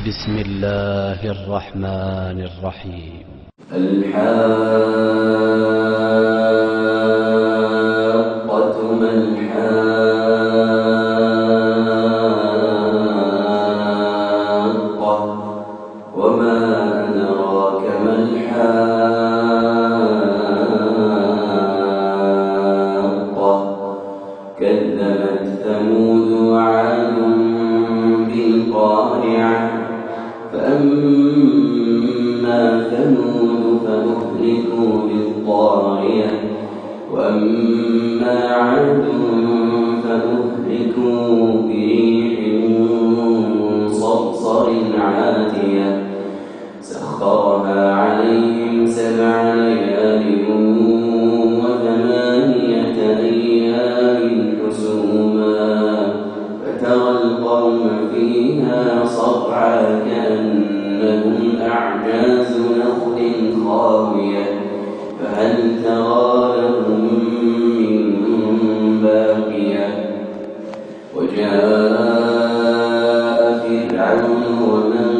بسم الله الرحمن الرحيم. الحاقة ما الحاقة وما أدراك ما الحاقة كذبت ثمود وعاد بالقارعة فأما ثمود فأهلكوا بالطاغية وأما عاد فأهلكوا بريح صرصر عاتية سخرها عليهم 7 ليال و8 أيام حسوما فترى القوم فيها صرعى كأنهم أعجاز نخل خاوية فهل ترى لهم من باقية وجاء فرعون ومن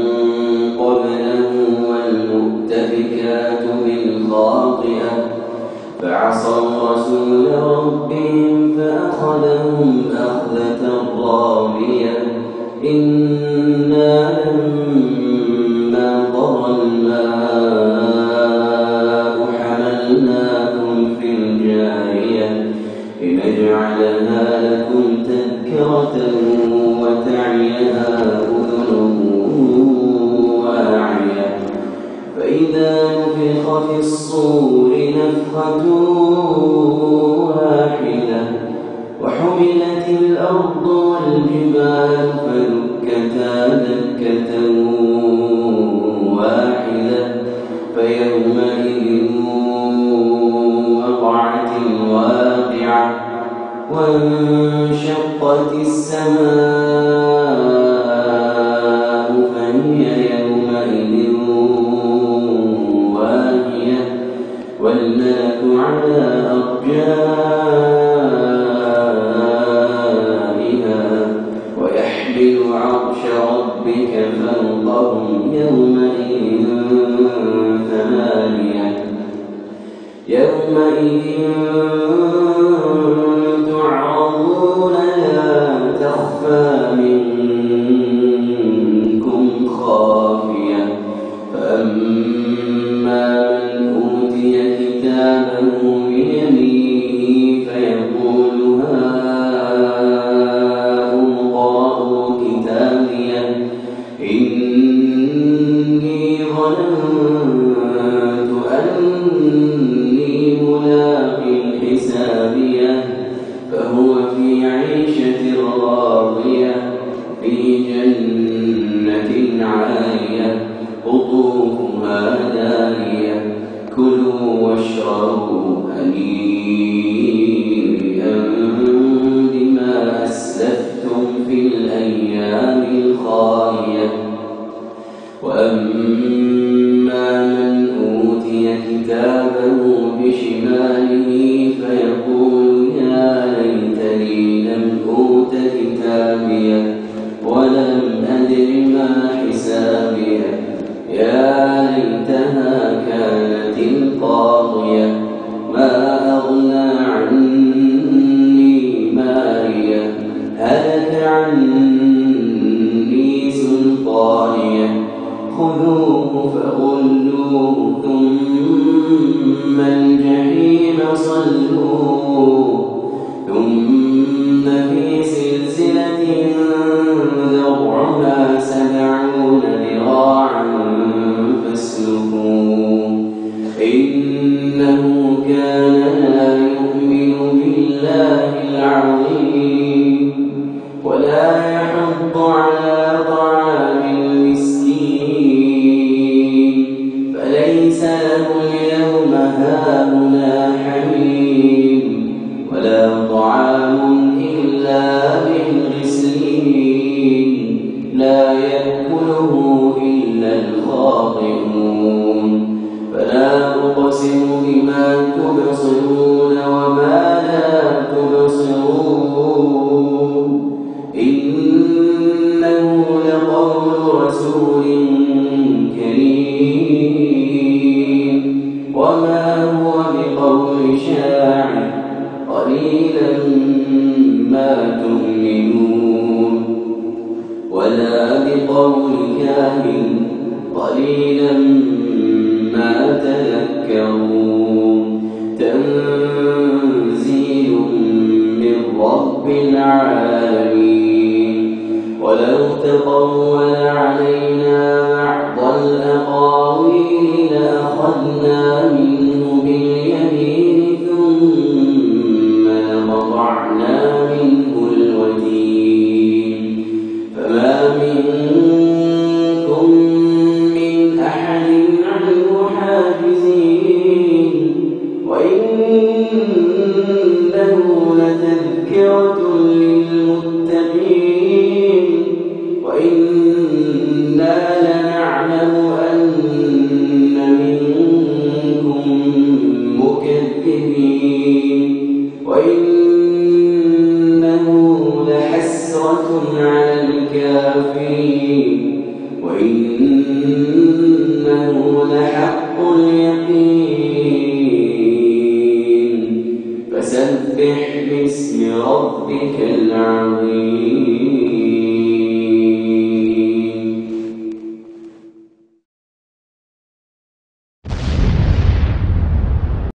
قبله والمؤتفكات بالخاطئة فعصوا رسول ربهم فأخذهم أخذة رابية إنا لما طغى الماء حملناكم في الجارية لنجعلها لكم تذكرة وتعيها أذن واعية فإذا نفخ في الصور نفخة واحدة وحملت الأرض والجبال فدكتا دكة واحدة فيومئذ وقعت الواقعة وانشقت السماء فهي يومئذ واهية والملك على أرجائها ويحمل عرش ربك فوقهم يومئذ 8 يومئذ تعرضون لا تخفى منكم خافية فأما من أوتي كتابه بيمينه فيقول هاؤم اقرءوا كتابيه إني ظننت أني ملاق حسابيه فهو في عيشة راضية في جنة عالية قطوفها دانية كلوا واشربوا هنيئا بما أسلفتم في الأيام الخالية وأما من أوتي كتابه بشماله فيقول يا ليتني لم أوت كتابيه ولم أدر ما حسابيه يا ليتها كانت القاضية ما أغنى عني ماليه هلك عني سلطانيه خذوه فغلوه ثم الجحيم صلوه ثم في سلسلة ذرعها 70 ذراعا فاسلكوه إنه كان لا يؤمن بالله العظيم ولا يحض على طعام المسكين فليس له اليوم هاهنا حميم ولا طعام إلا من غسلين لا يأكله إلا الخاطئون فلا أقسم بما تبصرون وما لا تبصرون إنه لقول رسول بقول كاهن قليلا ما تذكرون تنزيل من رب العالمين ولو تقول علينا بعض الأقاويل لأخذنا منه باليمين ثم لقطعنا منه الوتين فما منكم من أحد عنه حاجزين وإنه لتذكرة للمتقين وإنا لنعلم أن منكم مكذبين وإنه لحسرة على الكافرين وإنه لحق